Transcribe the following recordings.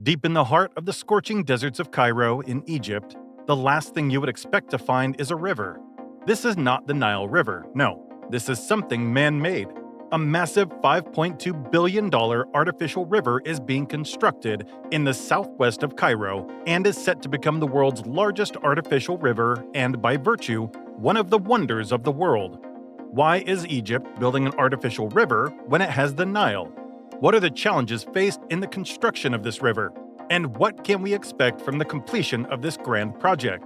Deep in the heart of the scorching deserts of Cairo in Egypt, the last thing you would expect to find is a river. This is not the Nile River, no. This is something man-made. A massive $5.2 billion artificial river is being constructed in the southwest of Cairo and is set to become the world's largest artificial river and, by virtue, one of the wonders of the world. Why is Egypt building an artificial river when it has the Nile? What are the challenges faced in the construction of this river? And what can we expect from the completion of this grand project?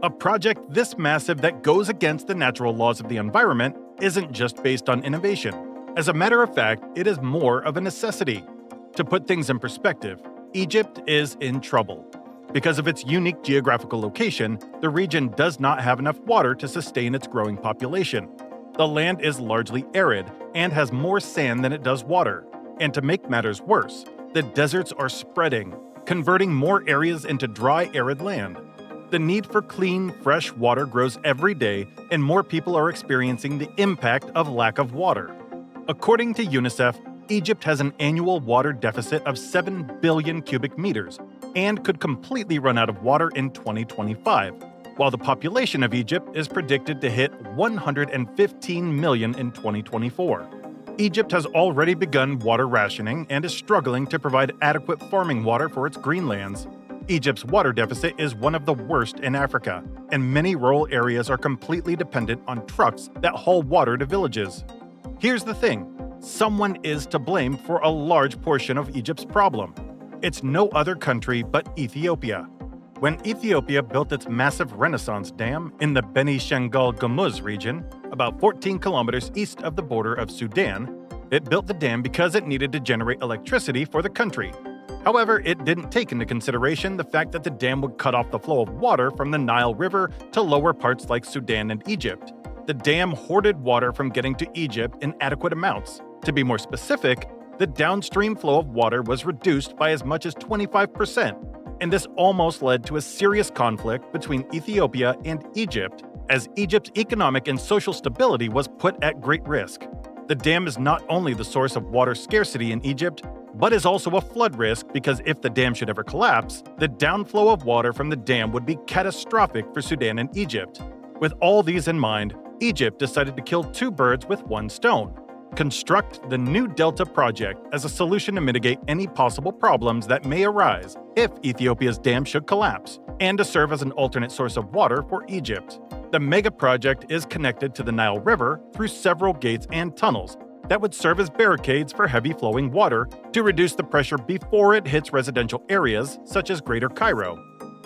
A project this massive that goes against the natural laws of the environment isn't just based on innovation. As a matter of fact, it is more of a necessity. To put things in perspective, Egypt is in trouble. Because of its unique geographical location, the region does not have enough water to sustain its growing population. The land is largely arid and has more sand than it does water. And to make matters worse, the deserts are spreading, converting more areas into dry, arid land. The need for clean, fresh water grows every day, and more people are experiencing the impact of lack of water. According to UNICEF, Egypt has an annual water deficit of 7 billion cubic meters and could completely run out of water in 2025, while the population of Egypt is predicted to hit 115 million in 2024. Egypt has already begun water rationing and is struggling to provide adequate farming water for its greenlands. Egypt's water deficit is one of the worst in Africa, and many rural areas are completely dependent on trucks that haul water to villages. Here's the thing, someone is to blame for a large portion of Egypt's problem. It's no other country but Ethiopia. When Ethiopia built its massive Renaissance Dam in the Beni Shangal Gumuz region, about 14 kilometers east of the border of Sudan, it built the dam because it needed to generate electricity for the country. However, it didn't take into consideration the fact that the dam would cut off the flow of water from the Nile River to lower parts like Sudan and Egypt. The dam hoarded water from getting to Egypt in adequate amounts. To be more specific, the downstream flow of water was reduced by as much as 25%. And this almost led to a serious conflict between Ethiopia and Egypt, as Egypt's economic and social stability was put at great risk. The dam is not only the source of water scarcity in Egypt, but is also a flood risk because if the dam should ever collapse, the downflow of water from the dam would be catastrophic for Sudan and Egypt. With all these in mind, Egypt decided to kill two birds with one stone. Construct the New Delta project as a solution to mitigate any possible problems that may arise if Ethiopia's dam should collapse, and to serve as an alternate source of water for Egypt. The mega project is connected to the Nile River through several gates and tunnels that would serve as barricades for heavy-flowing water to reduce the pressure before it hits residential areas such as Greater Cairo.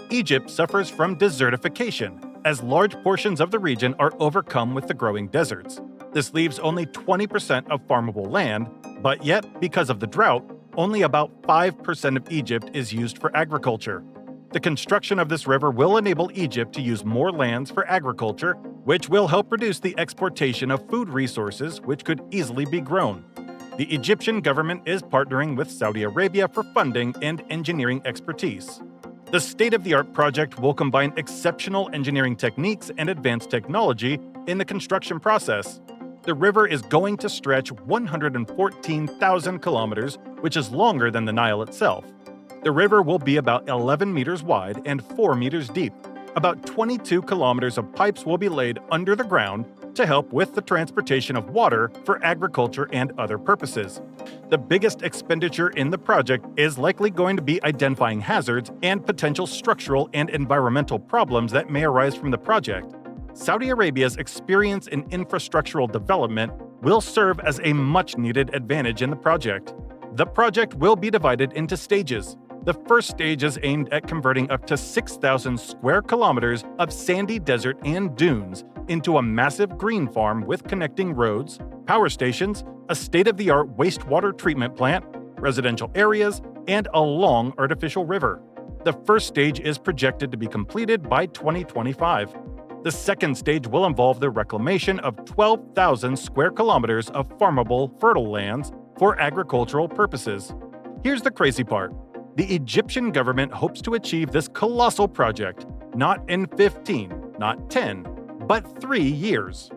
Egypt suffers from desertification, as large portions of the region are overcome with the growing deserts. This leaves only 20% of farmable land, but yet, because of the drought, only about 5% of Egypt is used for agriculture. The construction of this river will enable Egypt to use more lands for agriculture, which will help reduce the exportation of food resources which could easily be grown. The Egyptian government is partnering with Saudi Arabia for funding and engineering expertise. The state-of-the-art project will combine exceptional engineering techniques and advanced technology in the construction process. The river is going to stretch 114,000 kilometers, which is longer than the Nile itself. The river will be about 11 meters wide and 4 meters deep. About 22 kilometers of pipes will be laid under the ground to help with the transportation of water for agriculture and other purposes. The biggest expenditure in the project is likely going to be identifying hazards and potential structural and environmental problems that may arise from the project. Saudi Arabia's experience in infrastructural development will serve as a much-needed advantage in the project. The project will be divided into stages. The first stage is aimed at converting up to 6,000 square kilometers of sandy desert and dunes into a massive green farm with connecting roads, power stations, a state-of-the-art wastewater treatment plant, residential areas, and a long artificial river. The first stage is projected to be completed by 2025. The second stage will involve the reclamation of 12,000 square kilometers of farmable, fertile lands for agricultural purposes. Here's the crazy part. The Egyptian government hopes to achieve this colossal project not in 15, not 10, but 3 years.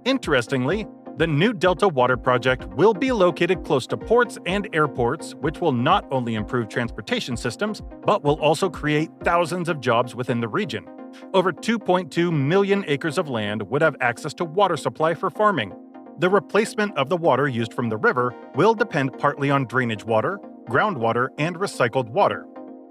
Interestingly, The new Delta Water Project will be located close to ports and airports, which will not only improve transportation systems, but will also create thousands of jobs within the region. Over 2.2 million acres of land would have access to water supply for farming. The replacement of the water used from the river will depend partly on drainage water, groundwater, and recycled water.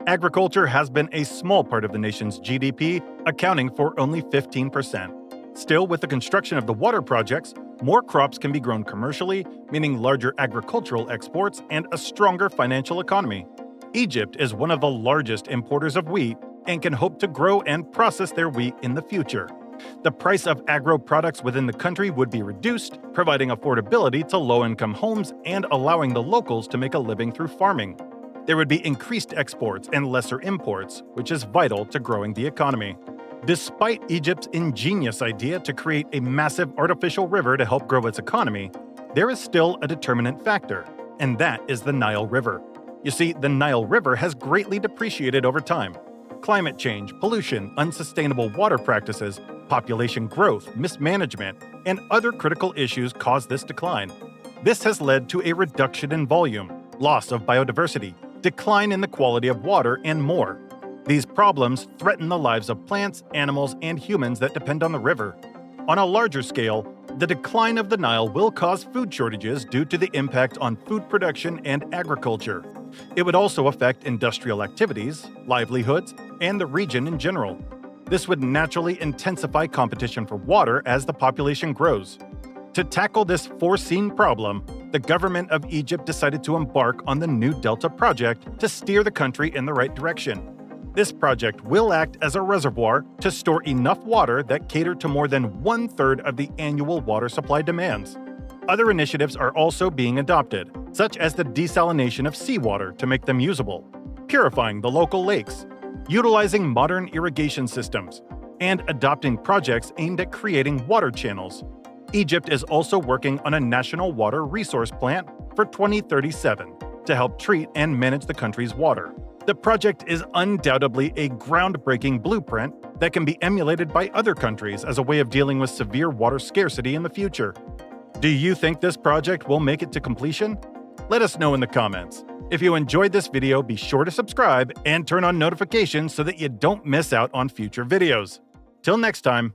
Agriculture has been a small part of the nation's GDP, accounting for only 15%. Still, with the construction of the water projects, more crops can be grown commercially, meaning larger agricultural exports and a stronger financial economy. Egypt is one of the largest importers of wheat and can hope to grow and process their wheat in the future. The price of agro products within the country would be reduced, providing affordability to low-income homes and allowing the locals to make a living through farming. There would be increased exports and lesser imports, which is vital to growing the economy. Despite Egypt's ingenious idea to create a massive artificial river to help grow its economy, there is still a determinant factor, and that is the Nile River. You see, the Nile River has greatly depreciated over time. Climate change, pollution, unsustainable water practices, population growth, mismanagement, and other critical issues cause this decline. This has led to a reduction in volume, loss of biodiversity, decline in the quality of water, and more. These problems threaten the lives of plants, animals, and humans that depend on the river. On a larger scale, the decline of the Nile will cause food shortages due to the impact on food production and agriculture. It would also affect industrial activities, livelihoods, and the region in general. This would naturally intensify competition for water as the population grows. To tackle this foreseen problem, the government of Egypt decided to embark on the new Delta project to steer the country in the right direction. This project will act as a reservoir to store enough water that cater to more than 1/3 of the annual water supply demands. Other initiatives are also being adopted, such as the desalination of seawater to make them usable, purifying the local lakes, utilizing modern irrigation systems, and adopting projects aimed at creating water channels. Egypt is also working on a national water resource plant for 2037 to help treat and manage the country's water. The project is undoubtedly a groundbreaking blueprint that can be emulated by other countries as a way of dealing with severe water scarcity in the future. Do you think this project will make it to completion? Let us know in the comments. If you enjoyed this video, be sure to subscribe and turn on notifications so that you don't miss out on future videos. Till next time.